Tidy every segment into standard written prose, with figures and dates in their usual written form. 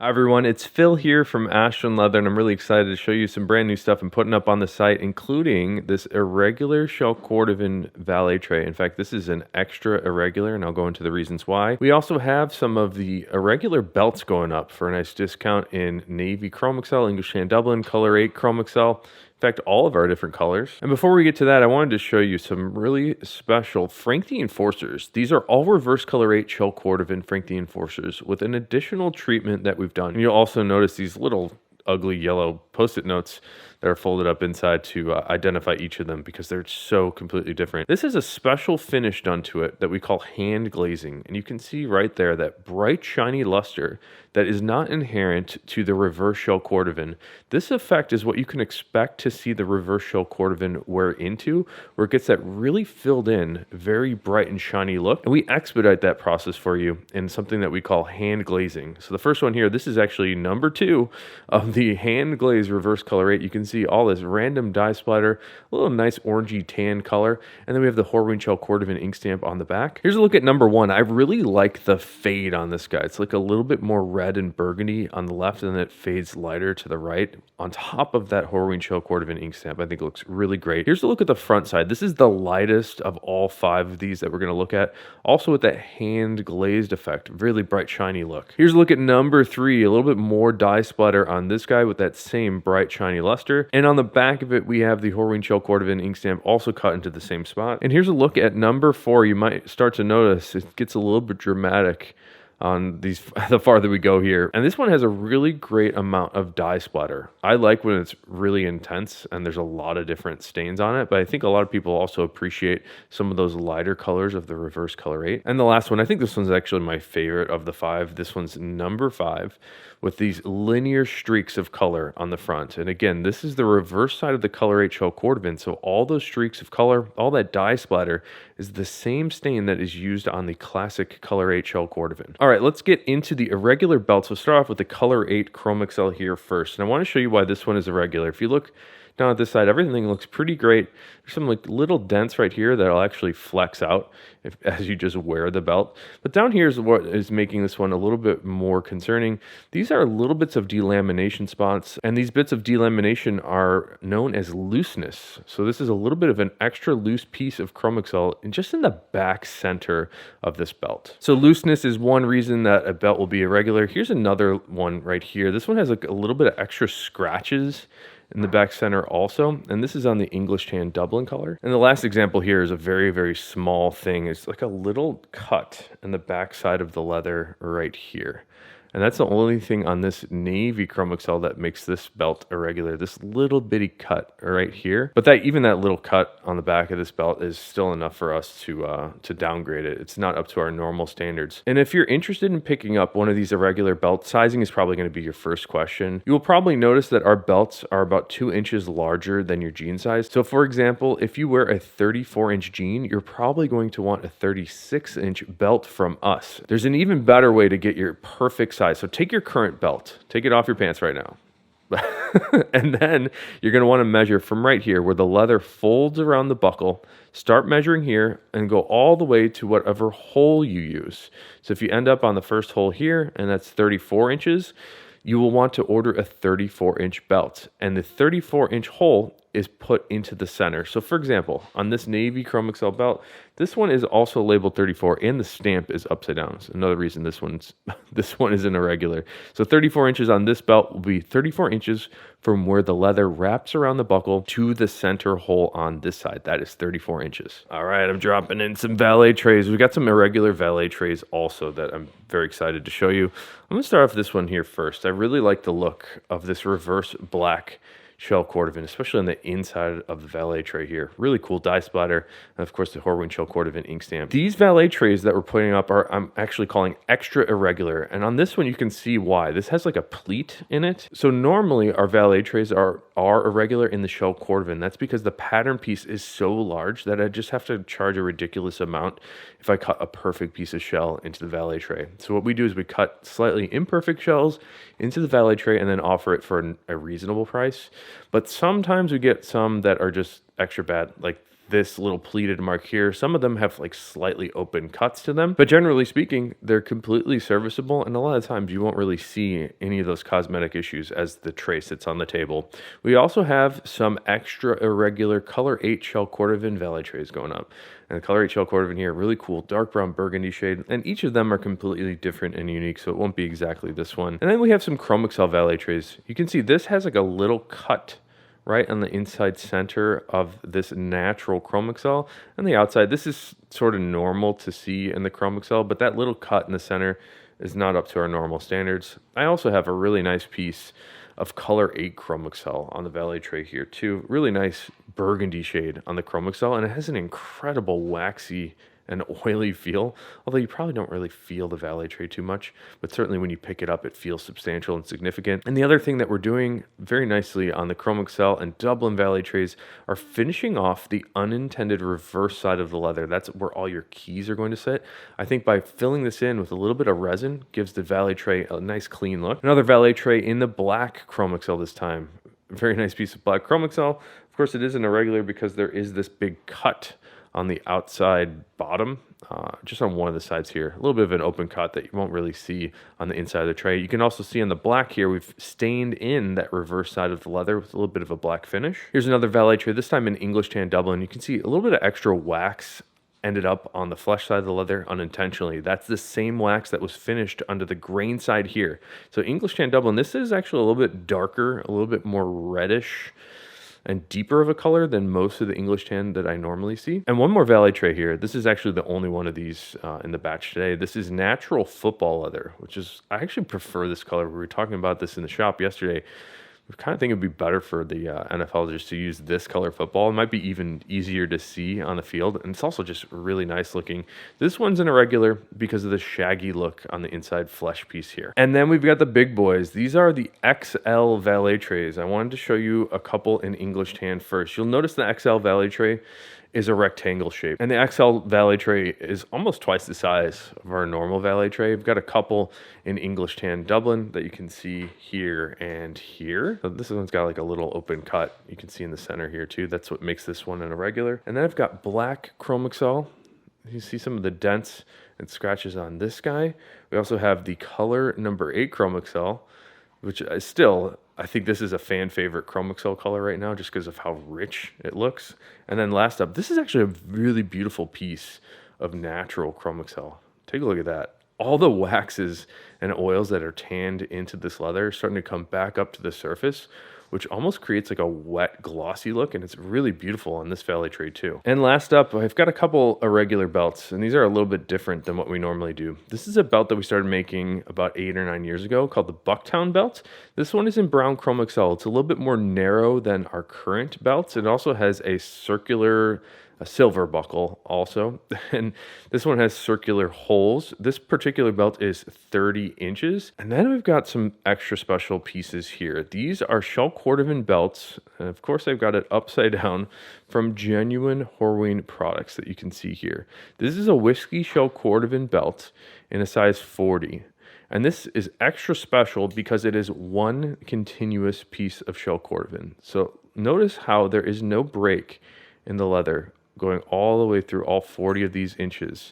Hi everyone, it's Phil here from Ashland Leather, and I'm really excited to show you some brand new stuff I'm putting up on the site, including this irregular shell Cordovan valet tray. In fact, this is an extra irregular, and I'll go into the reasons why. We also have some of the irregular belts going up for a nice discount in navy chrome excel, English hand Dublin, color 8 chrome excel. In fact, all of our different colors. And before we get to that, I wanted to show you some really special Frank the Enforcers. These are all reverse color 8 shell Cordovan Frank the Enforcers with an additional treatment that we've done. And you'll also notice these little ugly yellow post-it notes that are folded up inside to identify each of them because they're so completely different. This is a special finish done to it that we call hand glazing. And you can see right there that bright shiny luster that is not inherent to the reverse shell Cordovan. This effect is what you can expect to see the reverse shell Cordovan wear into, where it gets that really filled in, very bright and shiny look. And we expedite that process for you in something that we call hand glazing. So the first one here, this is actually number 2 of the hand glaze reverse color 8. You can see all this random dye splatter, a little nice orangey tan color, and then we have the Horween shell Cordovan ink stamp on the back. Here's a look at number 1. I really like the fade on this guy. It's like a little bit more red and burgundy on the left, and then it fades lighter to the right. On top of that Horween shell Cordovan ink stamp, I think it looks really great. Here's a look at the front side. This is the lightest of all 5 of these that we're going to look at. Also with that hand glazed effect, really bright shiny look. Here's a look at number 3, a little bit more dye splatter on this guy with that same bright shiny luster. And on the back of it, we have the Horween shell Cordovan ink stamp also cut into the same spot. And here's a look at number 4. You might start to notice it gets a little bit dramatic on these the farther we go here. And this one has a really great amount of dye splatter. I like when it's really intense and there's a lot of different stains on it, but I think a lot of people also appreciate some of those lighter colors of the reverse color 8. And the last one, I think this one's actually my favorite of the 5. This one's number 5 with these linear streaks of color on the front. And again, this is the reverse side of the color 8 shell Cordovan. So all those streaks of color, all that dye splatter is the same stain that is used on the classic color 8 shell Cordovan. All right, let's get into the irregular belts. We'll start off with the color 8 chrome excel here first. And I want to show you why this one is irregular. If you look down at this side, everything looks pretty great. There's some like little dents right here that'll actually flex out as you just wear the belt. But down here is what is making this one a little bit more concerning. These are little bits of delamination spots, and these bits of delamination are known as looseness. So this is a little bit of an extra loose piece of chrome excel just in the back center of this belt. So looseness is one reason that a belt will be irregular. Here's another one right here. This one has like a little bit of extra scratches in the back center also, and this is on the English tan Dublin color. And the last example here is a very, very small thing. It's like a little cut in the back side of the leather right here. And that's the only thing on this navy chrome excel that makes this belt irregular, this little bitty cut right here. But even that little cut on the back of this belt is still enough for us to downgrade it. It's not up to our normal standards. And if you're interested in picking up one of these irregular belts, sizing is probably going to be your first question. You will probably notice that our belts are about 2 inches larger than your jean size. So for example, if you wear a 34-inch jean, you're probably going to want a 36-inch belt from us. There's an even better way to get your perfect size. So take your current belt, take it off your pants right now. And then you're going to want to measure from right here where the leather folds around the buckle. Start measuring here and go all the way to whatever hole you use. So if you end up on the first hole here, and that's 34 inches, you will want to order a 34-inch belt. And the 34-inch hole is put into the center. So for example, on this navy chrome excel belt, this one is also labeled 34 and the stamp is upside down. So another reason this one is an irregular. So 34 inches on this belt will be 34 inches from where the leather wraps around the buckle to the center hole on this side. That is 34 inches. All right, I'm dropping in some valet trays. We've got some irregular valet trays also that I'm very excited to show you. I'm gonna start off this one here first. I really like the look of this reverse black shell Cordovan, especially on the inside of the valet tray here. Really cool dye splatter, and of course the Horween shell Cordovan ink stamp. These valet trays that we're putting up I'm actually calling extra irregular, and on this one you can see why. This has like a pleat in it. So normally our valet trays are irregular in the shell Cordovan. That's because the pattern piece is so large that I just have to charge a ridiculous amount if I cut a perfect piece of shell into the valet tray. So what we do is we cut slightly imperfect shells into the valet tray and then offer it for a reasonable price. But sometimes we get some that are just extra bad, like this little pleated mark here. Some of them have like slightly open cuts to them, but generally speaking, they're completely serviceable. And a lot of times you won't really see any of those cosmetic issues as the tray sits on the table. We also have some extra irregular color 8 shell Cordovan Valet trays going up. And the color 8 shell Cordovan here, really cool dark brown burgundy shade. And each of them are completely different and unique, so it won't be exactly this one. And then we have some Chrome Excel Valet trays. You can see this has like a little cut right on the inside center of this natural Chrome Excel. And the outside, this is sort of normal to see in the Chrome Excel, but that little cut in the center is not up to our normal standards. I also have a really nice piece of color 8 Chrome Excel on the Valet tray here too. Really nice burgundy shade on the Chrome Excel, and it has an incredible waxy and oily feel, although you probably don't really feel the Valet tray too much, but certainly when you pick it up, it feels substantial and significant. And the other thing that we're doing very nicely on the Chrome Excel and Dublin Valet trays are finishing off the unintended reverse side of the leather. That's where all your keys are going to sit. I think by filling this in with a little bit of resin gives the Valet tray a nice clean look. Another Valet tray in the black Chrome Excel this time. Very nice piece of black Chrome Excel. Of course, it is an irregular because there is this big cut on the outside bottom, just on one of the sides here. A little bit of an open cut that you won't really see on the inside of the tray. You can also see on the black here, we've stained in that reverse side of the leather with a little bit of a black finish. Here's another Valet tray, this time in English tan Dublin. You can see a little bit of extra wax ended up on the flesh side of the leather unintentionally. That's the same wax that was finished under the grain side here. So English tan Dublin, this is actually a little bit darker, a little bit more reddish and deeper of a color than most of the English tan that I normally see. And one more Valet tray here. This is actually the only one of these in the batch today. This is natural football leather, which is, I actually prefer this color. We were talking about this in the shop yesterday. We kind of think it'd be better for the NFL just to use this color football. It might be even easier to see on the field. And it's also just really nice looking. This one's an irregular because of the shaggy look on the inside flesh piece here. And then we've got the big boys. These are the XL Valet trays. I wanted to show you a couple in English tan first. You'll notice the XL Valet tray is a rectangle shape. And the XL Valet tray is almost twice the size of our normal Valet tray. We've got a couple in English tan Dublin that you can see here and here. So this one's got like a little open cut. You can see in the center here too. That's what makes this one an irregular. And then I've got black Chrome Excel. You see some of the dents and scratches on this guy. We also have the color number 8 Chrome Excel, which is still, I think this is a fan favorite Chrome Excel color right now just because of how rich it looks. And then last up, this is actually a really beautiful piece of natural Chrome Excel. Take a look at that. All the waxes and oils that are tanned into this leather are starting to come back up to the surface, which almost creates like a wet, glossy look, and it's really beautiful on this Valet tray too. And last up, I've got a couple irregular belts, and these are a little bit different than what we normally do. This is a belt that we started making about 8 or 9 years ago called the Bucktown belt. This one is in brown Chrome Excel. It's a little bit more narrow than our current belts. It also has a silver buckle also, and this one has circular holes. This particular belt is 30 inches. And then we've got some extra special pieces here. These are shell Cordovan belts, and of course I've got it upside down, from genuine Horween products that you can see here. This is a whiskey shell Cordovan belt in a size 40. And this is extra special because it is one continuous piece of shell Cordovan. So notice how there is no break in the leather going all the way through all 40 of these inches,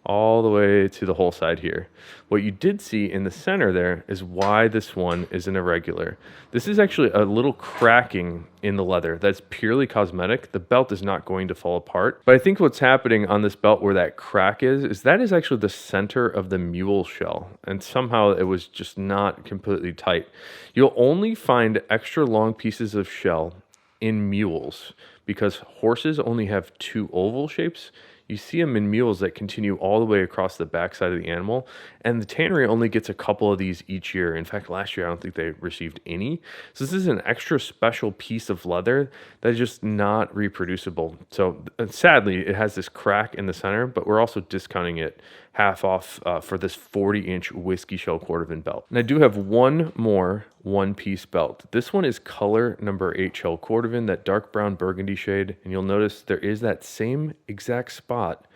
all the way to the whole side here. What you did see in the center there is why this one is an irregular. This is actually a little cracking in the leather that's purely cosmetic. The belt is not going to fall apart. But I think what's happening on this belt where that crack is that is actually the center of the mule shell. And somehow it was just not completely tight. You'll only find extra long pieces of shell in mules because horses only have 2 oval shapes. You see them in mules that continue all the way across the backside of the animal, and the tannery only gets a couple of these each year. In fact, last year I don't think they received any. So this is an extra special piece of leather that is just not reproducible. So sadly, it has this crack in the center, but we're also discounting it half off for this 40-inch whiskey shell Cordovan belt. And I do have one more one-piece belt. This one is color number 8 shell Cordovan, that dark brown burgundy shade. And you'll notice there is that same exact spot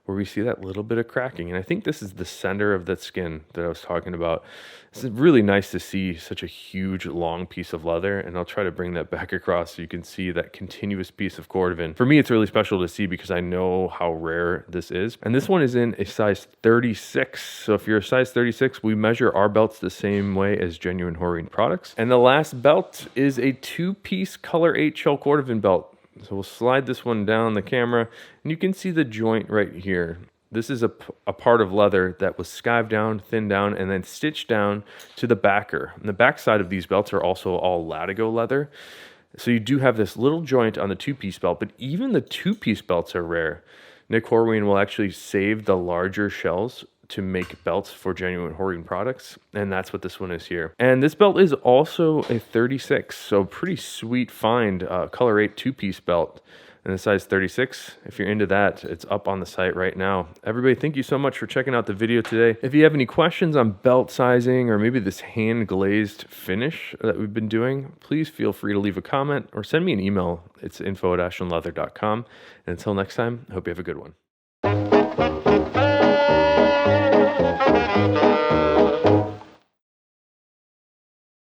where we see that little bit of cracking. And I think this is the center of the skin that I was talking about. It's really nice to see such a huge, long piece of leather, and I'll try to bring that back across so you can see that continuous piece of Cordovan. For me, it's really special to see because I know how rare this is. And this one is in a size 36. So if you're a size 36, we measure our belts the same way as genuine Horine products. And the last belt is a 2-piece color 8 shell Cordovan belt. So we'll slide this one down the camera, and you can see the joint right here. This is a part of leather that was skived down, thinned down, and then stitched down to the backer. And the back side of these belts are also all latigo leather. So you do have this little joint on the 2-piece belt, but even the 2-piece belts are rare. Nick Horween will actually save the larger shells to make belts for genuine Horine products, and that's what this one is here. And this belt is also a 36, so pretty sweet find, color 8 2-piece belt. And the size 36, if you're into that, it's up on the site right now. Everybody, thank you so much for checking out the video today. If you have any questions on belt sizing or maybe this hand-glazed finish that we've been doing, please feel free to leave a comment or send me an email. It's info@ashlandleather.com. And until next time, I hope you have a good one.